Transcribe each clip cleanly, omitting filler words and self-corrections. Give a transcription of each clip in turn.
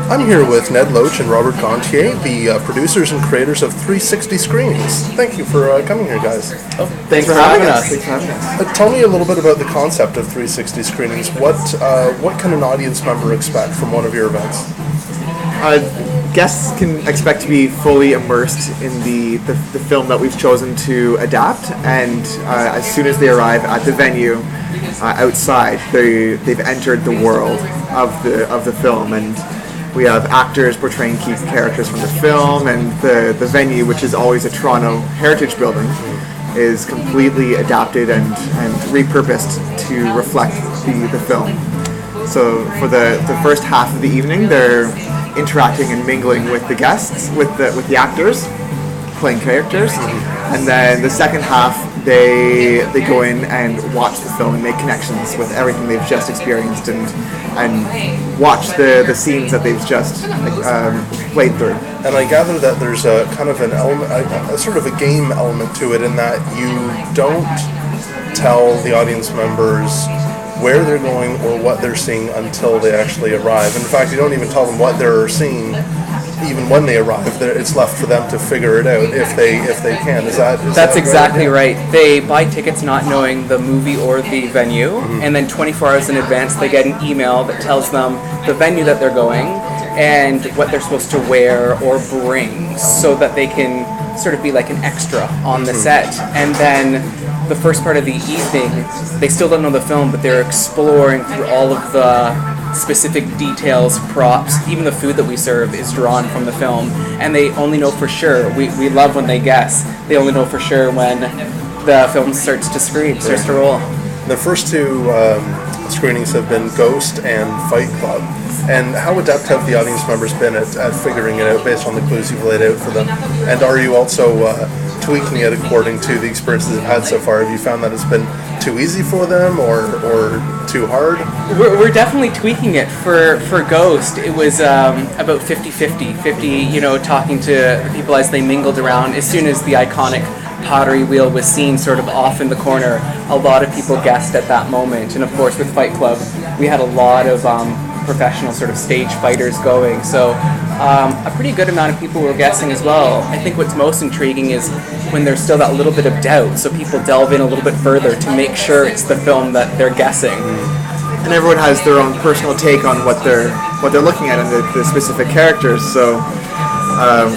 I'm here with Ned Loach and Robert Gontier, the producers and creators of 360 Screenings. Thank you for coming here, guys. Thanks for having us. Tell me a little bit about the concept of 360 Screenings. What can an audience member expect from one of your events? Guests can expect to be fully immersed in the film that we've chosen to adapt, and as soon as they arrive at the venue outside, they've entered the world of the film, and we have actors portraying key characters from the film, and the venue, which is always a Toronto heritage building, is completely adapted and repurposed to reflect the film. So for the first half of the evening, they're interacting and mingling with the guests, with the actors playing characters, and then the second half they go in and watch the film and make connections with everything they've just experienced and watch the scenes that they've just played through. And I gather that there's a kind of an element, a sort of a game element to it, in that you don't tell the audience members where they're going or what they're seeing until they actually arrive. In fact, you don't even tell them what they're seeing even when they arrive. It's left for them to figure it out if they can. That's exactly right. They buy tickets not knowing the movie or the venue, and then 24 hours in advance they get an email that tells them the venue that they're going and what they're supposed to wear or bring, so that they can sort of be like an extra on the set. And then the first part of the evening, they still don't know the film, but they're exploring through all of the specific details, props, even the food that we serve is drawn from the film, and they only know for sure. We love when they guess. They only know for sure when the film starts to roll. The first two screenings have been Ghost and Fight Club. And how adept have the audience members been at figuring it out based on the clues you've laid out for them? And are you also tweaking it according to the experiences they've had so far? Have you found that it's been too easy for them or too hard? We're definitely tweaking it. For Ghost, it was about 50-50. 50, talking to the people as they mingled around. As soon as the iconic pottery wheel was seen sort of off in the corner, a lot of people guessed at that moment. And of course with Fight Club, we had a lot of professional sort of stage fighters going, so a pretty good amount of people were guessing as well. I think what's most intriguing is when there's still that little bit of doubt, so people delve in a little bit further to make sure it's the film that they're guessing. And everyone has their own personal take on what they're looking at and the specific characters. So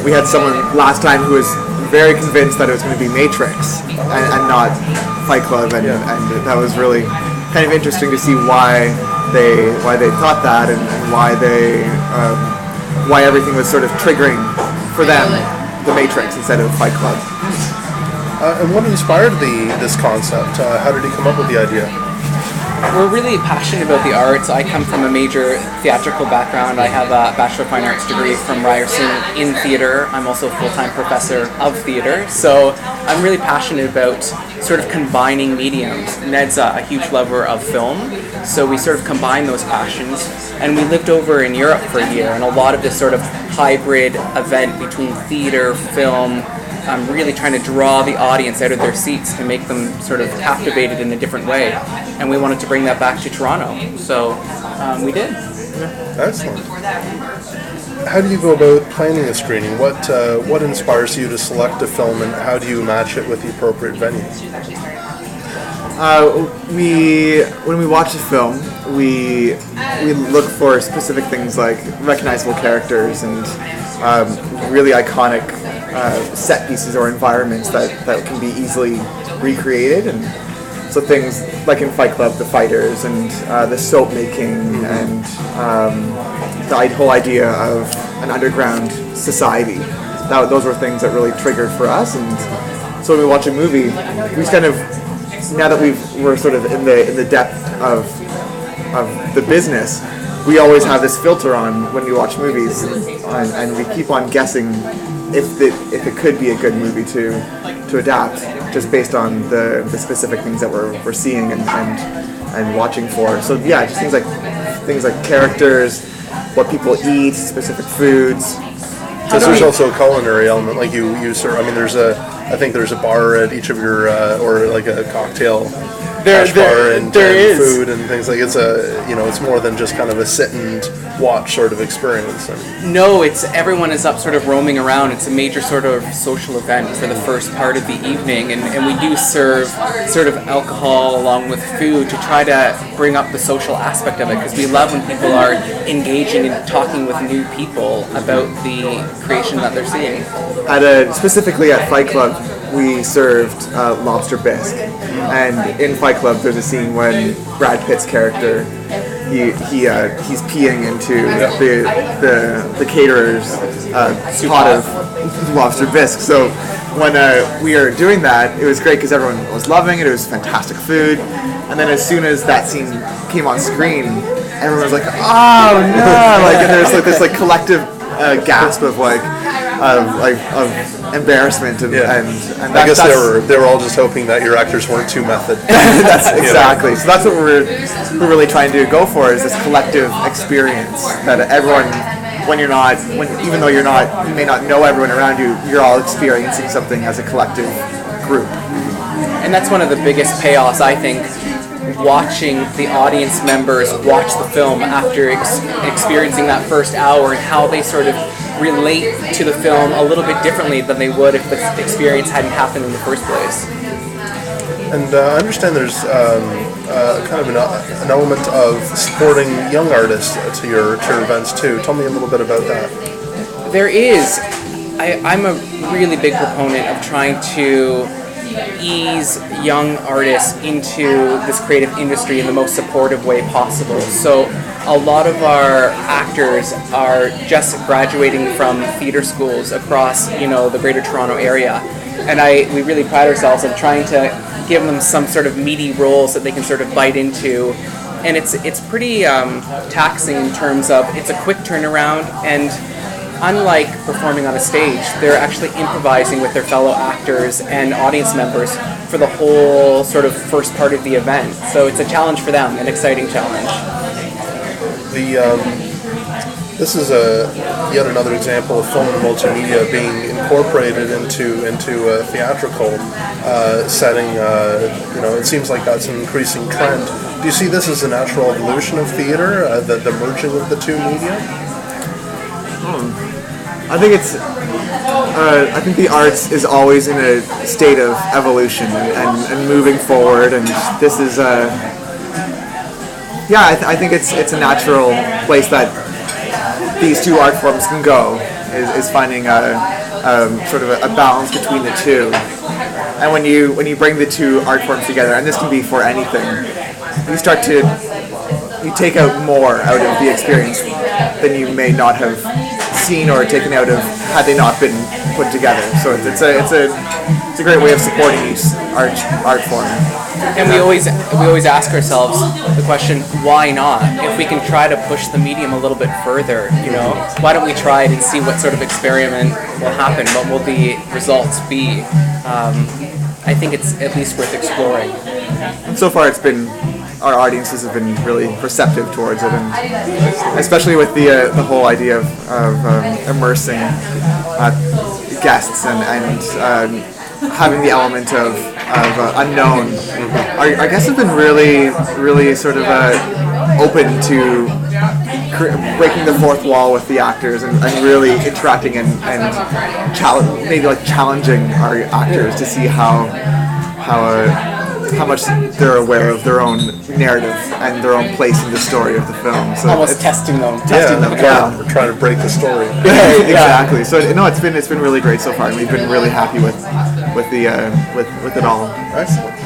we had someone last time who was very convinced that it was going to be Matrix and not Fight Club, and that was really kind of interesting to see why they thought that, and why everything was sort of triggering for them the Matrix instead of Fight Club. And what inspired this concept? How did he come up with the idea? We're really passionate about the arts. I come from a major theatrical background. I have a Bachelor of Fine Arts degree from Ryerson in theatre. I'm also a full-time professor of theatre. So I'm really passionate about sort of combining mediums. Ned's a huge lover of film, so we sort of combine those passions. And we lived over in Europe for a year, and a lot of this sort of hybrid event between theatre, film, really trying to draw the audience out of their seats to make them sort of captivated in a different way. And we wanted to bring that back to Toronto. So we did. Excellent. How do you go about planning a screening? What inspires you to select a film, and how do you match it with the appropriate venue? When we watch a film, we look for specific things like recognizable characters and really iconic set pieces or environments that can be easily recreated. And so things like in Fight Club, the fighters and the soap making and the whole idea of an underground society. Those were things that really triggered for us. And so when we watch a movie, we kind of, now that we're sort of in the depth of the business, we always have this filter on when we watch movies, and we keep on guessing if it could be a good movie to adapt, just based on the specific things that we're seeing and watching for. So yeah, just things like characters, what people eat, specific foods. So there's also a culinary element, like you serve. I mean, I think there's a bar at each of your or like a cocktail hash bar and is. food and things like it's it's more than just kind of a sit and watch sort of experience. No, it's everyone is up sort of roaming around. It's a major sort of social event for the first part of the evening, and we do serve sort of alcohol along with food to try to bring up the social aspect of it, because we love when people are engaging and talking with new people about the creation that they're seeing. Specifically at Fight Club, we served lobster bisque, and in Fight Club there's a scene when Brad Pitt's character he's peeing into the caterer's pot of lobster bisque. So when we were doing that, it was great because everyone was loving it. It was fantastic food, and then as soon as that scene came on screen, everyone was like, "Oh no!" Like, and there's like this like collective gasp of of embarrassment and I guess they were all just hoping that your actors weren't too method. That's exactly. So that's what we're really trying to go for, is this collective experience that everyone, even though you may not know everyone around you, you're all experiencing something as a collective group. And that's one of the biggest payoffs, I think, watching the audience members watch the film after experiencing that first hour, and how they sort of relate to the film a little bit differently than they would if the experience hadn't happened in the first place. And I understand there's kind of an element of supporting young artists to your events too. Tell me a little bit about that. There is. I'm a really big proponent of trying to ease young artists into this creative industry in the most supportive way possible. So a lot of our actors are just graduating from theater schools across, the Greater Toronto area, and we really pride ourselves on trying to give them some sort of meaty roles that they can sort of bite into, and it's pretty taxing in terms of it's a quick turnaround, and unlike performing on a stage, they're actually improvising with their fellow actors and audience members for the whole sort of first part of the event. So it's a challenge for them, an exciting challenge. This is yet another example of film and multimedia being incorporated into a theatrical setting. It seems like that's an increasing trend. Do you see this as a natural evolution of theater, the merging of the two media? I think I think the arts is always in a state of evolution and moving forward, and this is I think it's a natural place that these two art forms can go, is finding sort of a balance between the two. And when you bring the two art forms together, and this can be for anything, you take out more out of the experience than you may not have seen or taken out of had they not been put together. So it's a great way of supporting each art form. And we always ask ourselves the question, why not? If we can try to push the medium a little bit further, why don't we try it and see what sort of experiment will happen? What will the results be? I think it's at least worth exploring. And so far, our audiences have been really receptive towards it, and especially with the whole idea of immersing guests and having the element of unknown. Our guests have been really sort of open to breaking the fourth wall with the actors and really interacting and challenging our actors to see how much they're aware of their own narrative and their own place in the story of the film. So almost testing them. We're trying to break the story. Exactly. So it's been really great so far, and we've been really happy with it all. Excellent.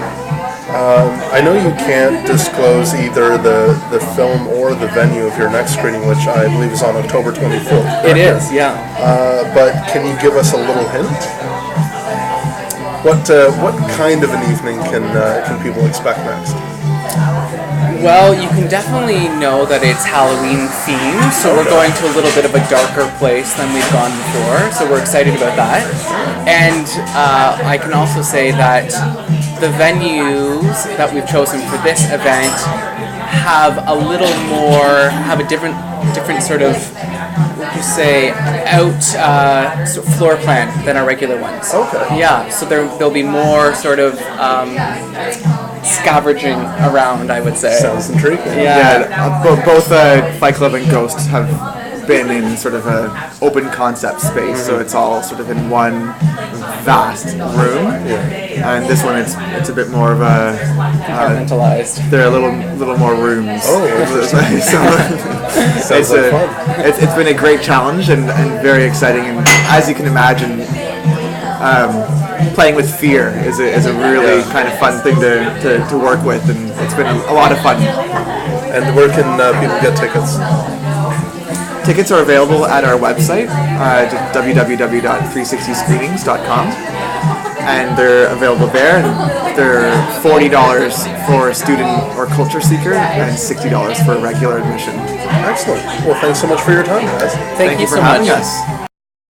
I know you can't disclose either the film or the venue of your next screening, which I believe is on October 24th. It is, yeah. But can you give us a little hint? What kind of an evening can people expect next? Well, you can definitely know that it's Halloween themed, so we're going to a little bit of a darker place than we've gone before, so we're excited about that. And I can also say that the venues that we've chosen for this event have a different sort of, floor plan than our regular ones. Okay. Yeah, so there'll be more sort of scavenging around, I would say. Sounds intriguing. Both Fight Club and Ghost have been in sort of a open concept space, so it's all sort of in one vast room. And this one, it's a bit more of a Compartmentalized. there are a little more rooms. Oh, interesting. Sounds like fun. It's been a great challenge and very exciting. And as you can imagine, playing with fear is a really kind of fun thing to work with, and it's been a lot of fun. And where can people get tickets? Tickets are available at our website, www.360screenings.com, and they're available there. And they're $40 for a student or culture seeker, and $60 for regular admission. Excellent. Well, thanks so much for your time, guys. Thank you for so having much. us.